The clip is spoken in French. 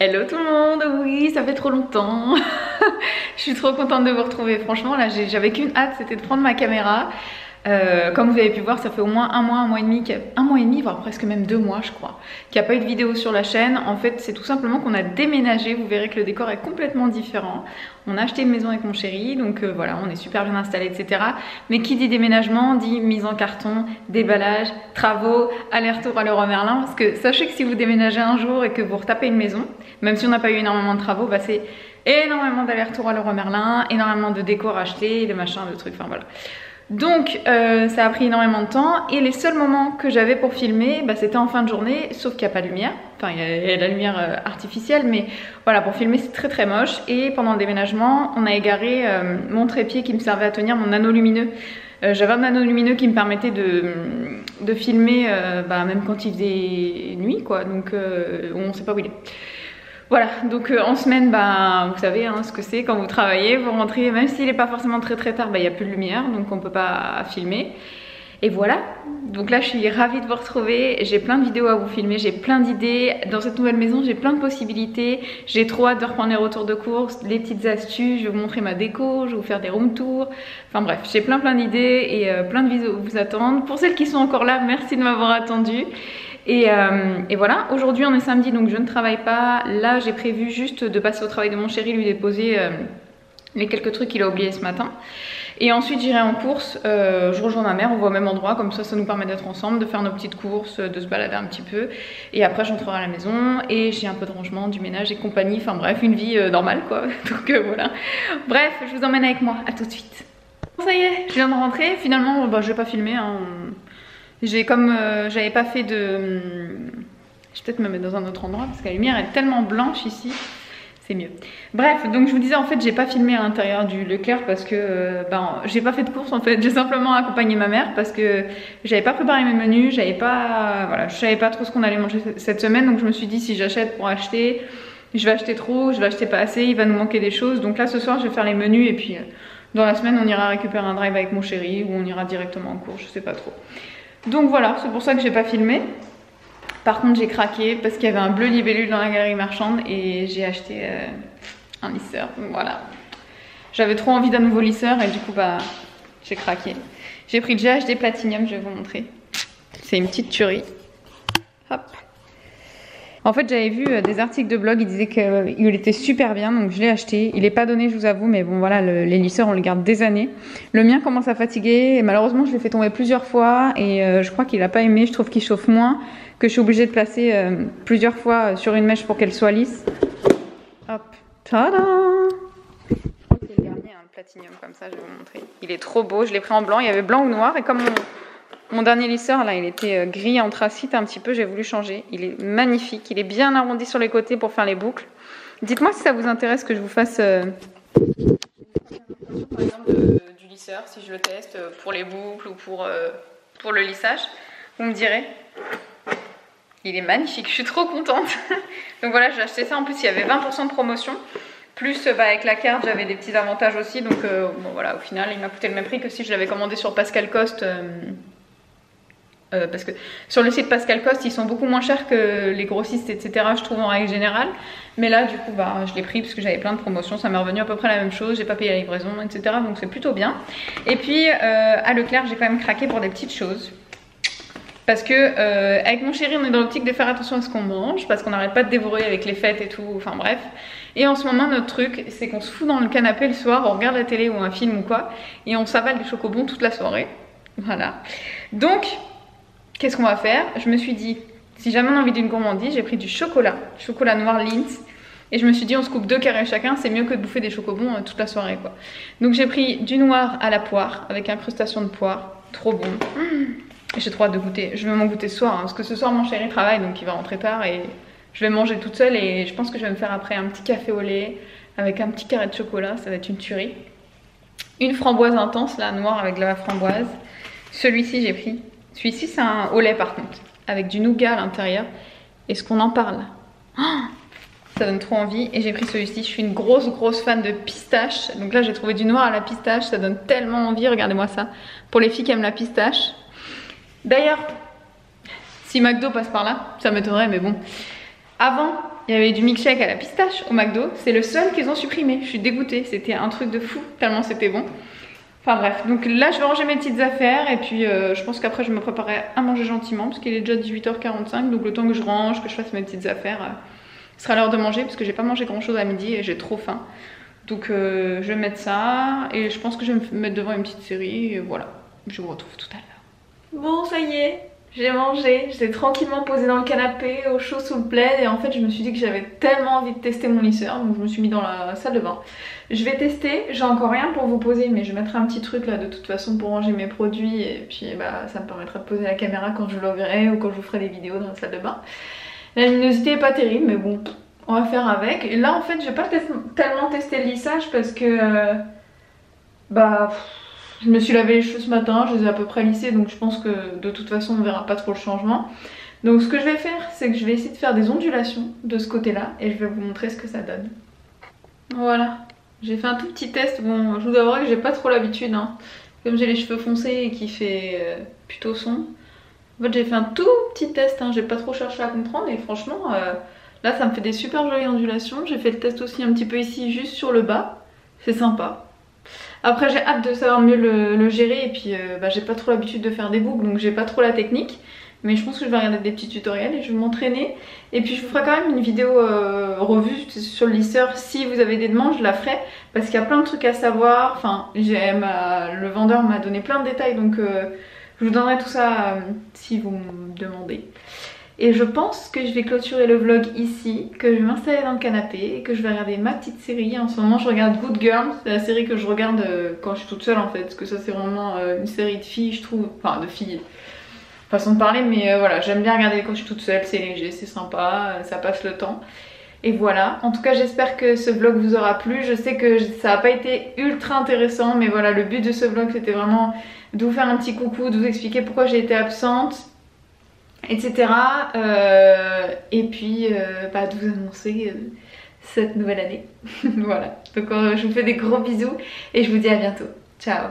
Hello tout le monde, oui ça fait trop longtemps. Je suis trop contente de vous retrouver, franchement là j'avais qu'une hâte, c'était de prendre ma caméra. Comme vous avez pu voir, ça fait au moins un mois et demi, voire presque même 2 mois je crois, qu'il n'y a pas eu de vidéo sur la chaîne. En fait c'est tout simplement qu'on a déménagé, vous verrez que le décor est complètement différent. On a acheté une maison avec mon chéri, donc voilà, on est super bien installé, etc. Mais qui dit déménagement dit mise en carton, déballage, travaux, aller-retour à Leroy Merlin. Parce que sachez que si vous déménagez un jour et que vous retapez une maison, même si on n'a pas eu énormément de travaux, bah c'est énormément d'aller-retour à Leroy Merlin, énormément de décor acheté, de machins, de trucs, enfin voilà. Donc ça a pris énormément de temps et les seuls moments que j'avais pour filmer, bah, c'était en fin de journée, sauf qu'il n'y a pas de lumière, enfin il y a la lumière artificielle, mais voilà, pour filmer c'est très très moche. Et pendant le déménagement on a égaré mon trépied qui me servait à tenir mon anneau lumineux. J'avais un anneau lumineux qui me permettait de filmer bah, même quand il faisait nuit quoi, donc on ne sait pas où il est. Voilà, donc en semaine, bah, vous savez hein, ce que c'est quand vous travaillez, vous rentrez, même s'il n'est pas forcément très tard, bah, il n'y a plus de lumière, donc on ne peut pas filmer. Et voilà, donc là je suis ravie de vous retrouver, j'ai plein de vidéos à vous filmer, j'ai plein d'idées. Dans cette nouvelle maison, j'ai plein de possibilités, j'ai trop hâte de reprendre les retours de course, les petites astuces, je vais vous montrer ma déco, je vais vous faire des room tours. Enfin bref, j'ai plein d'idées et plein de vidéos vous attendent. Pour celles qui sont encore là, merci de m'avoir attendu. Et voilà, aujourd'hui on est samedi donc je ne travaille pas. Là j'ai prévu juste de passer au travail de mon chéri, lui déposer les quelques trucs qu'il a oubliés ce matin. Et ensuite j'irai en course, je rejoins ma mère, on va au même endroit, comme ça nous permet d'être ensemble, de faire nos petites courses, de se balader un petit peu. Et après j'entrerai à la maison et j'ai un peu de rangement, du ménage et compagnie, enfin bref, une vie normale quoi. Donc voilà, bref, je vous emmène avec moi, à tout de suite. Bon, ça y est, je viens de rentrer, finalement bah, je vais pas filmer hein. J'ai comme j'avais pas fait de... Je vais peut-être me mettre dans un autre endroit parce que la lumière est tellement blanche ici, c'est mieux. Bref, donc je vous disais en fait j'ai pas filmé à l'intérieur du Leclerc parce que ben, j'ai pas fait de course en fait. J'ai simplement accompagné ma mère parce que j'avais pas préparé mes menus, j'avais pas... Voilà, je savais pas trop ce qu'on allait manger cette semaine. Donc je me suis dit si j'achète pour acheter, je vais acheter trop, je vais acheter pas assez, il va nous manquer des choses. Donc là ce soir je vais faire les menus et puis dans la semaine on ira récupérer un drive avec mon chéri ou on ira directement en course, je sais pas trop. Donc voilà, c'est pour ça que j'ai pas filmé. Par contre j'ai craqué parce qu'il y avait un bleu libellule dans la galerie marchande et j'ai acheté un lisseur, voilà. J'avais trop envie d'un nouveau lisseur et du coup bah j'ai craqué. J'ai pris le GHD Platinum, je vais vous montrer. C'est une petite tuerie. Hop. En fait j'avais vu des articles de blog, ils disaient qu'il était super bien, donc je l'ai acheté. Il n'est pas donné je vous avoue, mais bon voilà, les lisseurs on les garde des années. Le mien commence à fatiguer et malheureusement je l'ai fait tomber plusieurs fois et je crois qu'il n'a pas aimé, je trouve qu'il chauffe moins, que je suis obligée de placer plusieurs fois sur une mèche pour qu'elle soit lisse. Hop, tada! C'est le dernier, un Platinum comme ça, je vais vous montrer. Il est trop beau, je l'ai pris en blanc, il y avait blanc ou noir et comme mon dernier lisseur là il était gris anthracite un petit peu, j'ai voulu changer. Il est magnifique, il est bien arrondi sur les côtés pour faire les boucles. Dites-moi si ça vous intéresse que je vous fasse par exemple du lisseur, si je le teste pour les boucles ou pour le lissage. Vous me direz. Il est magnifique, je suis trop contente. Donc voilà, j'ai acheté ça, en plus il y avait 20% de promotion. Plus bah, avec la carte j'avais des petits avantages aussi. Donc bon voilà, au final il m'a coûté le même prix que si je l'avais commandé sur Pascal Coste. Parce que sur le site Pascal Coste ils sont beaucoup moins chers que les grossistes etc je trouve en règle générale, mais là du coup bah, je l'ai pris parce que j'avais plein de promotions, ça m'est revenu à peu près la même chose, j'ai pas payé la livraison etc, donc c'est plutôt bien. Et puis à Leclerc j'ai quand même craqué pour des petites choses parce que avec mon chéri on est dans l'optique de faire attention à ce qu'on mange parce qu'on n'arrête pas de dévorer avec les fêtes et tout, enfin bref. Et en ce moment notre truc c'est qu'on se fout dans le canapé le soir, on regarde la télé ou un film ou quoi et on s'avale des chocobons toute la soirée, voilà. Donc qu'est-ce qu'on va faire? Je me suis dit, si jamais on a envie d'une gourmandise, j'ai pris du chocolat noir Lindt. Et je me suis dit, on se coupe 2 carrés chacun, c'est mieux que de bouffer des chocobons toute la soirée quoi. Donc j'ai pris du noir à la poire, avec incrustation de poire, trop bon. J'ai trop hâte de goûter, je vais m'en goûter ce soir, hein, parce que ce soir mon chéri travaille, donc il va rentrer tard et je vais manger toute seule. Et je pense que je vais me faire après un petit café au lait, avec un petit carré de chocolat, ça va être une tuerie. Une framboise intense, là, noire avec de la framboise. Celui-ci j'ai pris. Celui-ci c'est un au lait par contre, avec du nougat à l'intérieur. Est-ce qu'on en parle? Oh, ça donne trop envie. Et j'ai pris celui-ci, je suis une grosse fan de pistache. Donc là j'ai trouvé du noir à la pistache, ça donne tellement envie, regardez-moi ça. Pour les filles qui aiment la pistache. D'ailleurs, si McDo passe par là, ça m'étonnerait mais bon. Avant il y avait du milkshake à la pistache au McDo. C'est le seul qu'ils ont supprimé. Je suis dégoûtée, c'était un truc de fou tellement c'était bon. Enfin bref, donc là je vais ranger mes petites affaires et puis je pense qu'après je vais me préparer à manger gentiment parce qu'il est déjà 18h45, donc le temps que je range, que je fasse mes petites affaires, ce sera l'heure de manger parce que j'ai pas mangé grand chose à midi et j'ai trop faim. Donc je vais mettre ça et je pense que je vais me mettre devant une petite série et voilà, je vous retrouve tout à l'heure. Bon ça y est, j'ai mangé, j'étais tranquillement posée dans le canapé au chaud sous le plaid et en fait je me suis dit que j'avais tellement envie de tester mon lisseur donc je me suis mis dans la salle de bain. Je vais tester, j'ai encore rien pour vous poser mais je mettrai un petit truc là de toute façon pour ranger mes produits et puis bah ça me permettra de poser la caméra quand je l'ouvrirai ou quand je vous ferai des vidéos dans la salle de bain. La luminosité est pas terrible mais bon, on va faire avec. Et là en fait je vais pas tellement tester le lissage parce que je me suis lavé les cheveux ce matin, je les ai à peu près lissés donc je pense que de toute façon on verra pas trop le changement. Donc ce que je vais faire c'est que je vais essayer de faire des ondulations de ce côté là et je vais vous montrer ce que ça donne. Voilà, j'ai fait un tout petit test, bon je vous avouerai que j'ai pas trop l'habitude hein. Comme j'ai les cheveux foncés et qui fait plutôt sombre. En fait j'ai fait un tout petit test, hein. J'ai pas trop cherché à comprendre et franchement là ça me fait des super jolies ondulations. J'ai fait le test aussi un petit peu ici juste sur le bas, c'est sympa. Après j'ai hâte de savoir mieux le gérer et puis j'ai pas trop l'habitude de faire des boucles donc j'ai pas trop la technique. Mais je pense que je vais regarder des petits tutoriels et je vais m'entraîner. Et puis je vous ferai quand même une vidéo revue sur le lisseur. Si vous avez des demandes je la ferai parce qu'il y a plein de trucs à savoir. Enfin le vendeur m'a donné plein de détails donc je vous donnerai tout ça si vous me demandez. Et je pense que je vais clôturer le vlog ici, que je vais m'installer dans le canapé et que je vais regarder ma petite série. En ce moment je regarde Good Girl, c'est la série que je regarde quand je suis toute seule en fait. Parce que ça c'est vraiment une série de filles je trouve, enfin de filles, façon de parler mais voilà j'aime bien regarder quand je suis toute seule, c'est léger, c'est sympa, ça passe le temps. Et voilà, en tout cas j'espère que ce vlog vous aura plu. Je sais que ça n'a pas été ultra intéressant mais voilà le but de ce vlog c'était vraiment de vous faire un petit coucou, de vous expliquer pourquoi j'ai été absente, etc. Et puis de vous annoncer cette nouvelle année. Voilà, donc je vous fais des gros bisous et je vous dis à bientôt. Ciao.